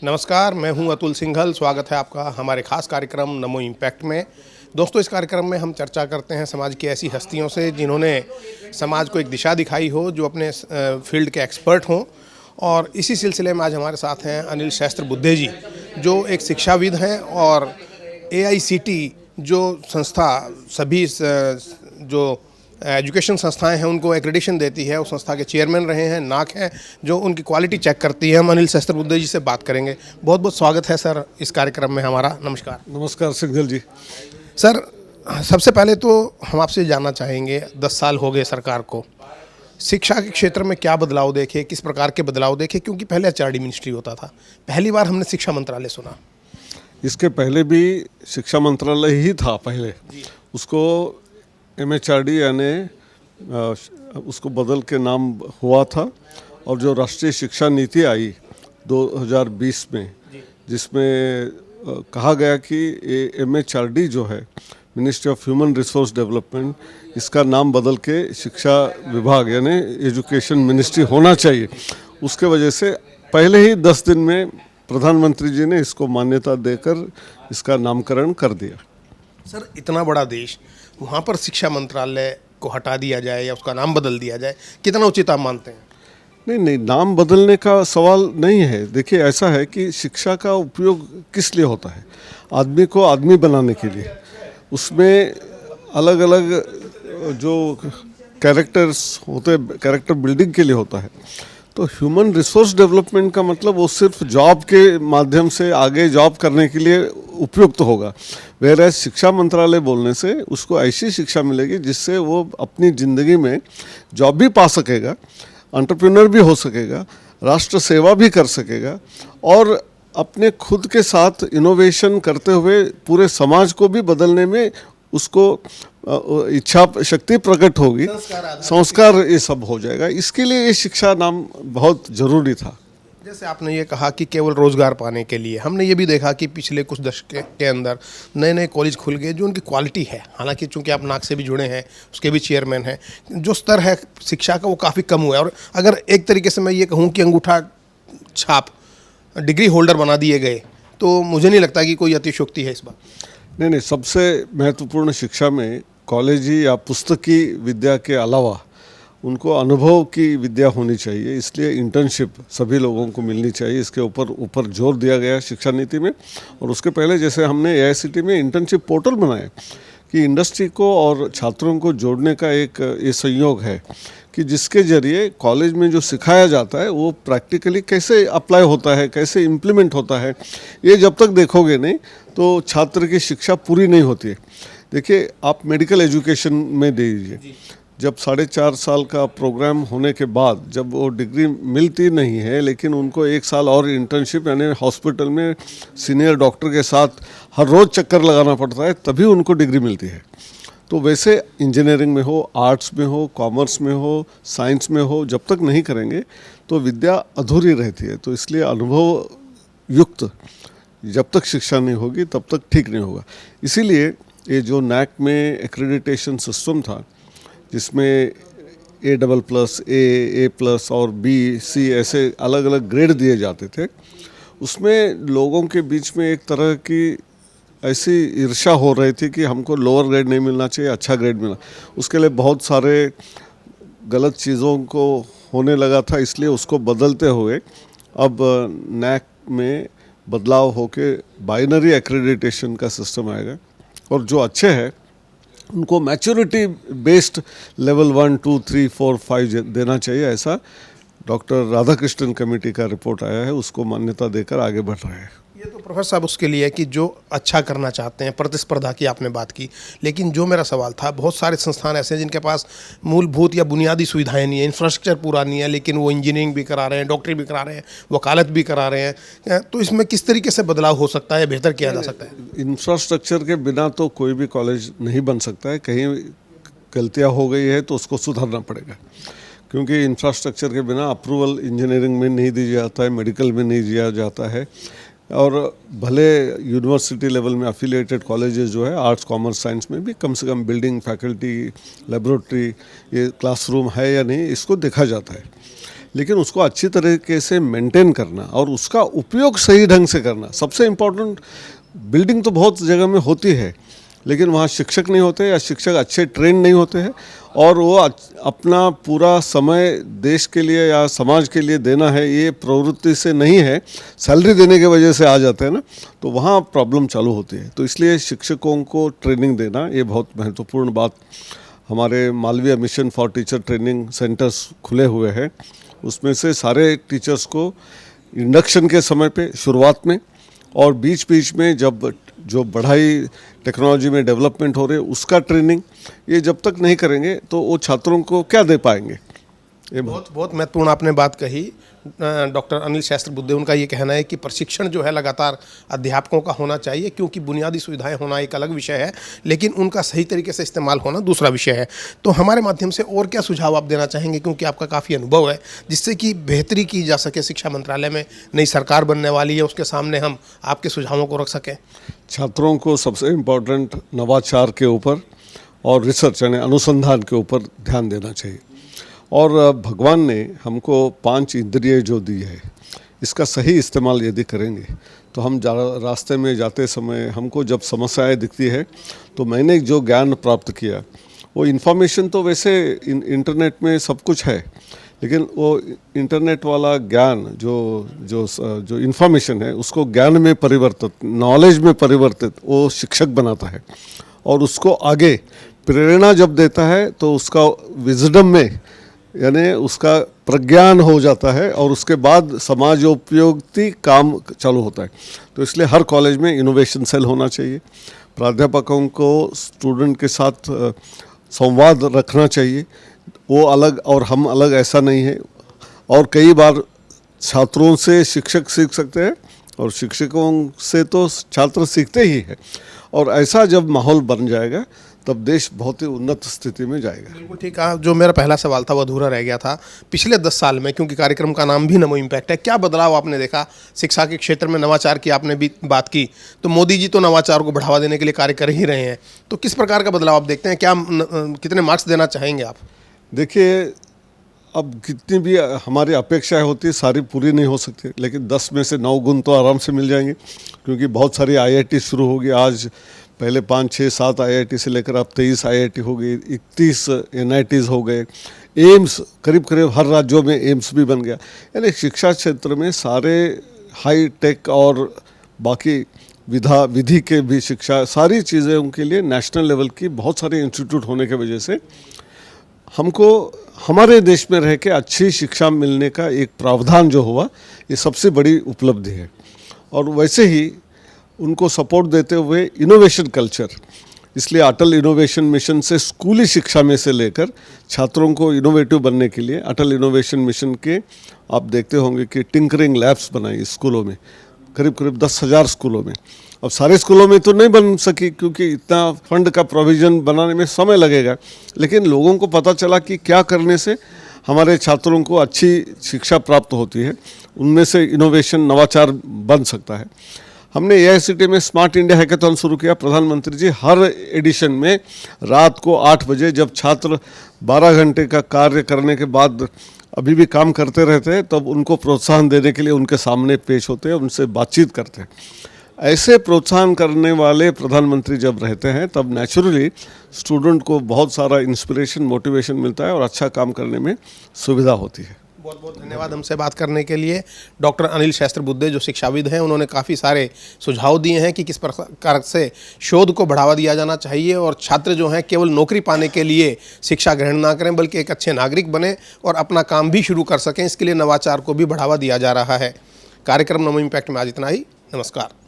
नमस्कार, मैं हूं अतुल सिंघल। स्वागत है आपका हमारे खास कार्यक्रम नमो इम्पैक्ट में। दोस्तों, इस कार्यक्रम में हम चर्चा करते हैं समाज की ऐसी हस्तियों से जिन्होंने समाज को एक दिशा दिखाई हो, जो अपने फील्ड के एक्सपर्ट हों। और इसी सिलसिले में आज हमारे साथ हैं अनिल सहस्त्र बुद्धे जी, जो एक शिक्षाविद हैं और AICTE जो संस्था सभी जो एजुकेशन संस्थाएं हैं उनको एक्रेडिशन देती है, उस संस्था के चेयरमैन रहे हैं, नाक हैं जो उनकी क्वालिटी चेक करती है। हम अनिल सहस्त्र बुद्धे जी से बात करेंगे। बहुत बहुत स्वागत है सर इस कार्यक्रम में हमारा। नमस्कार। नमस्कार सिंघल जी। सर, सबसे पहले तो हम आपसे जानना चाहेंगे, 10 साल हो गए सरकार को, शिक्षा के क्षेत्र में क्या बदलाव देखे, किस प्रकार के बदलाव देखे? क्योंकि पहले HRD मिनिस्ट्री होता था, पहली बार हमने शिक्षा मंत्रालय सुना। इसके पहले भी शिक्षा मंत्रालय ही था पहले, उसको MHRD यानी उसको बदल के नाम हुआ था। और जो राष्ट्रीय शिक्षा नीति आई 2020 में, जिसमें कहा गया कि MHRD जो है ministry of human resource development, इसका नाम बदल के शिक्षा विभाग यानी एजुकेशन मिनिस्ट्री होना चाहिए। उसके वजह से पहले ही 10 दिन में प्रधानमंत्री जी ने इसको मान्यता देकर इसका नामकरण कर दिया। सर, इतना बड़ा देश, वहाँ पर शिक्षा मंत्रालय को हटा दिया जाए या उसका नाम बदल दिया जाए, कितना उचित आप मानते हैं? नहीं, नाम बदलने का सवाल नहीं है। देखिए, ऐसा है कि शिक्षा का उपयोग किस लिए होता है? आदमी को आदमी बनाने के लिए। उसमें अलग अलग जो कैरेक्टर्स होते हैं, कैरेक्टर बिल्डिंग के लिए होता है। तो ह्यूमन रिसोर्स डेवलपमेंट का मतलब वो सिर्फ जॉब के माध्यम से आगे जॉब करने के लिए उपयुक्त होगा। वेयर शिक्षा मंत्रालय बोलने से उसको ऐसी शिक्षा मिलेगी जिससे वो अपनी ज़िंदगी में जॉब भी पा सकेगा, एंटरप्रेन्योर भी हो सकेगा, राष्ट्र सेवा भी कर सकेगा और अपने खुद के साथ इनोवेशन करते हुए पूरे समाज को भी बदलने में उसको इच्छा शक्ति प्रकट होगी, संस्कार ये सब हो जाएगा। इसके लिए ये शिक्षा नाम बहुत ज़रूरी था। जैसे आपने ये कहा कि केवल रोज़गार पाने के लिए, हमने ये भी देखा कि पिछले कुछ दशक के अंदर नए नए कॉलेज खुल गए जो उनकी क्वालिटी है। हालांकि चूंकि आप नाक से भी जुड़े हैं, उसके भी चेयरमैन हैं, जो स्तर है शिक्षा का वो काफ़ी कम हुआ है। और अगर एक तरीके से मैं ये कहूँ कि अंगूठा छाप डिग्री होल्डर बना दिए गए, तो मुझे नहीं लगता कि कोई अतिशयोक्ति है इस बात। नहीं, सबसे महत्वपूर्ण शिक्षा में कॉलेजी या पुस्तकी विद्या के अलावा उनको अनुभव की विद्या होनी चाहिए। इसलिए इंटर्नशिप सभी लोगों को मिलनी चाहिए। इसके ऊपर जोर दिया गया शिक्षा नीति में। और उसके पहले जैसे हमने AICTE में इंटर्नशिप पोर्टल बनाया कि इंडस्ट्री को और छात्रों को जोड़ने का एक ये संयोग है कि जिसके ज़रिए कॉलेज में जो सिखाया जाता है वो प्रैक्टिकली कैसे अप्लाई होता है, कैसे इम्प्लीमेंट होता है। ये जब तक देखोगे नहीं तो छात्र की शिक्षा पूरी नहीं होती है। देखिए, आप मेडिकल एजुकेशन में दे दीजिए, जब 4.5 साल का प्रोग्राम होने के बाद जब वो डिग्री मिलती नहीं है, लेकिन उनको 1 साल और इंटर्नशिप यानी हॉस्पिटल में सीनियर डॉक्टर के साथ हर रोज़ चक्कर लगाना पड़ता है, तभी उनको डिग्री मिलती है। तो वैसे इंजीनियरिंग में हो, आर्ट्स में हो, कॉमर्स में हो, साइंस में हो, जब तक नहीं करेंगे तो विद्या अधूरी रहती है। तो इसलिए अनुभव युक्त जब तक शिक्षा नहीं होगी तब तक ठीक नहीं होगा। इसीलिए ये जो NAC में एक्रेडिटेशन सिस्टम था, जिसमें A++, A+ और B, C ऐसे अलग अलग ग्रेड दिए जाते थे, उसमें लोगों के बीच में एक तरह की ऐसी ईर्ष्या हो रही थी कि हमको लोअर ग्रेड नहीं मिलना चाहिए, अच्छा ग्रेड मिलना। उसके लिए बहुत सारे गलत चीज़ों को होने लगा था। इसलिए उसको बदलते हुए अब NAC में बदलाव होके बाइनरी एक्रेडिटेशन का सिस्टम आएगा। और जो अच्छे हैं उनको मैच्योरिटी बेस्ड लेवल 1, 2, 3, 4, 5 देना चाहिए। ऐसा डॉक्टर राधाकृष्णन कमेटी का रिपोर्ट आया है, उसको मान्यता देकर आगे बढ़ रहे हैं। ये तो प्रोफेसर साहब उसके लिए है कि जो अच्छा करना चाहते हैं, प्रतिस्पर्धा की आपने बात की। लेकिन जो मेरा सवाल था, बहुत सारे संस्थान ऐसे हैं जिनके पास मूलभूत या बुनियादी सुविधाएं नहीं है, इंफ्रास्ट्रक्चर पूरा नहीं है, लेकिन वो इंजीनियरिंग भी करा रहे हैं, डॉक्टरी भी करा रहे हैं, वकालत भी करा रहे हैं। तो इसमें किस तरीके से बदलाव हो सकता है, बेहतर किया जा सकता है? इंफ्रास्ट्रक्चर के बिना तो कोई भी कॉलेज नहीं बन सकता है। कहीं गलतियाँ हो गई है तो उसको सुधारना पड़ेगा, क्योंकि इंफ्रास्ट्रक्चर के बिना अप्रूवल इंजीनियरिंग में नहीं दिया जाता है, मेडिकल में नहीं दिया जाता है। और भले यूनिवर्सिटी लेवल में अफिलिएटेड कॉलेजेस जो है आर्ट्स, कॉमर्स, साइंस में भी कम से कम बिल्डिंग, फैकल्टी, लेबोरेटरी, ये क्लासरूम है या नहीं, इसको देखा जाता है। लेकिन उसको अच्छी तरीके से मेंटेन करना और उसका उपयोग सही ढंग से करना सबसे इम्पोर्टेंट। बिल्डिंग तो बहुत जगह में होती है, लेकिन वहाँ शिक्षक नहीं होते या शिक्षक अच्छे ट्रेन नहीं होते हैं, और वो अपना पूरा समय देश के लिए या समाज के लिए देना है, ये प्रवृत्ति से नहीं है, सैलरी देने के वजह से आ जाते हैं ना, तो वहाँ प्रॉब्लम चालू होती है। तो इसलिए शिक्षकों को ट्रेनिंग देना ये बहुत महत्वपूर्ण बात। हमारे Malviya mission for teacher training centres खुले हुए हैं, उसमें से सारे टीचर्स को इंडक्शन के समय पे शुरुआत में और बीच बीच में जब जो बढ़ाई टेक्नोलॉजी में डेवलपमेंट हो रहे उसका ट्रेनिंग, ये जब तक नहीं करेंगे तो वो छात्रों को क्या दे पाएंगे। ये बहुत महत्वपूर्ण आपने बात कही। डॉक्टर अनिल सहस्त्रबुद्धे, उनका ये कहना है कि प्रशिक्षण जो है लगातार अध्यापकों का होना चाहिए, क्योंकि बुनियादी सुविधाएं होना एक अलग विषय है, लेकिन उनका सही तरीके से इस्तेमाल होना दूसरा विषय है। तो हमारे माध्यम से और क्या सुझाव आप देना चाहेंगे, क्योंकि आपका काफ़ी अनुभव है, जिससे कि बेहतरी की जा सके। शिक्षा मंत्रालय में नई सरकार बनने वाली है, उसके सामने हम आपके सुझावों को रख सकें। छात्रों को सबसे इम्पोर्टेंट नवाचार के ऊपर और रिसर्च यानी अनुसंधान के ऊपर ध्यान देना चाहिए। और भगवान ने हमको 5 इंद्रिय जो दी है, इसका सही इस्तेमाल यदि करेंगे तो हम रास्ते में जाते समय हमको जब समस्याएं दिखती है, तो मैंने जो ज्ञान प्राप्त किया वो इन्फॉर्मेशन तो वैसे इंटरनेट में सब कुछ है, लेकिन वो इंटरनेट वाला ज्ञान जो इन्फॉर्मेशन है उसको ज्ञान में परिवर्तित, नॉलेज में परिवर्तित वो शिक्षक बनाता है, और उसको आगे प्रेरणा जब देता है तो उसका विजडम में यानी उसका प्रज्ञान हो जाता है, और उसके बाद समाजोपयोगी काम चालू होता है। तो इसलिए हर कॉलेज में इनोवेशन सेल होना चाहिए, प्राध्यापकों को स्टूडेंट के साथ संवाद रखना चाहिए, वो अलग और हम अलग ऐसा नहीं है। और कई बार छात्रों से शिक्षक सीख सकते हैं और शिक्षकों से तो छात्र सीखते ही हैं, और ऐसा जब माहौल बन जाएगा तब देश बहुत ही उन्नत स्थिति में जाएगा। बिल्कुल ठीक कहा। जो मेरा पहला सवाल था वो अधूरा रह गया था। पिछले 10 साल में, क्योंकि कार्यक्रम का नाम भी नमो इम्पैक्ट है, क्या बदलाव आपने देखा? शिक्षा के क्षेत्र में नवाचार की आपने भी बात की, तो मोदी जी तो नवाचार को बढ़ावा देने के लिए कार्य कर ही रहे हैं, तो किस प्रकार का बदलाव आप देखते हैं? क्या कितने मार्क्स देना चाहेंगे आप? देखिए, अब कितनी भी हमारी अपेक्षाएं होती है सारी पूरी नहीं हो सकती, लेकिन 10 में से 9 गुण तो आराम से मिल जाएंगे, क्योंकि बहुत सारी IIT शुरू होगी। आज पहले 5, 6, 7 IIT से लेकर अब 23 IIT हो गई, 31 NITs हो गए, एम्स करीब करीब हर राज्यों में एम्स भी बन गया। यानी शिक्षा क्षेत्र में सारे हाई टेक और बाकी विधि के भी शिक्षा, सारी चीज़ें उनके लिए नेशनल लेवल की बहुत सारे इंस्टीट्यूट होने की वजह से हमको हमारे देश में रह के अच्छी शिक्षा मिलने का एक प्रावधान जो हुआ, ये सबसे बड़ी उपलब्धि है। और वैसे ही उनको सपोर्ट देते हुए इनोवेशन कल्चर, इसलिए अटल इनोवेशन मिशन से स्कूली शिक्षा में से लेकर छात्रों को इनोवेटिव बनने के लिए अटल इनोवेशन मिशन के आप देखते होंगे कि टिंकरिंग लैब्स बनाई स्कूलों में, करीब करीब 10,000 स्कूलों में। अब सारे स्कूलों में तो नहीं बन सकी, क्योंकि इतना फंड का प्रोविज़न बनाने में समय लगेगा, लेकिन लोगों को पता चला कि क्या करने से हमारे छात्रों को अच्छी शिक्षा प्राप्त होती है, उनमें से इनोवेशन नवाचार बन सकता है। हमने AICTE में स्मार्ट इंडिया हैकेथॉन शुरू किया। प्रधानमंत्री जी हर एडिशन में रात को 8 बजे, जब छात्र 12 घंटे का कार्य करने के बाद अभी भी काम करते रहते हैं, तब उनको प्रोत्साहन देने के लिए उनके सामने पेश होते हैं, उनसे बातचीत करते हैं। ऐसे प्रोत्साहन करने वाले प्रधानमंत्री जब रहते हैं, तब नेचुरली स्टूडेंट को बहुत सारा इंस्पिरेशन, मोटिवेशन मिलता है और अच्छा काम करने में सुविधा होती है। बहुत बहुत धन्यवाद हमसे बात करने के लिए। डॉक्टर अनिल सहस्त्रबुद्धे जो शिक्षाविद हैं, उन्होंने काफ़ी सारे सुझाव दिए हैं कि किस प्रकार से शोध को बढ़ावा दिया जाना चाहिए, और छात्र जो हैं केवल नौकरी पाने के लिए शिक्षा ग्रहण ना करें, बल्कि एक अच्छे नागरिक बने और अपना काम भी शुरू कर सकें। इसके लिए नवाचार को भी बढ़ावा दिया जा रहा है। कार्यक्रम नमो इम्पैक्ट में आज इतना ही। नमस्कार।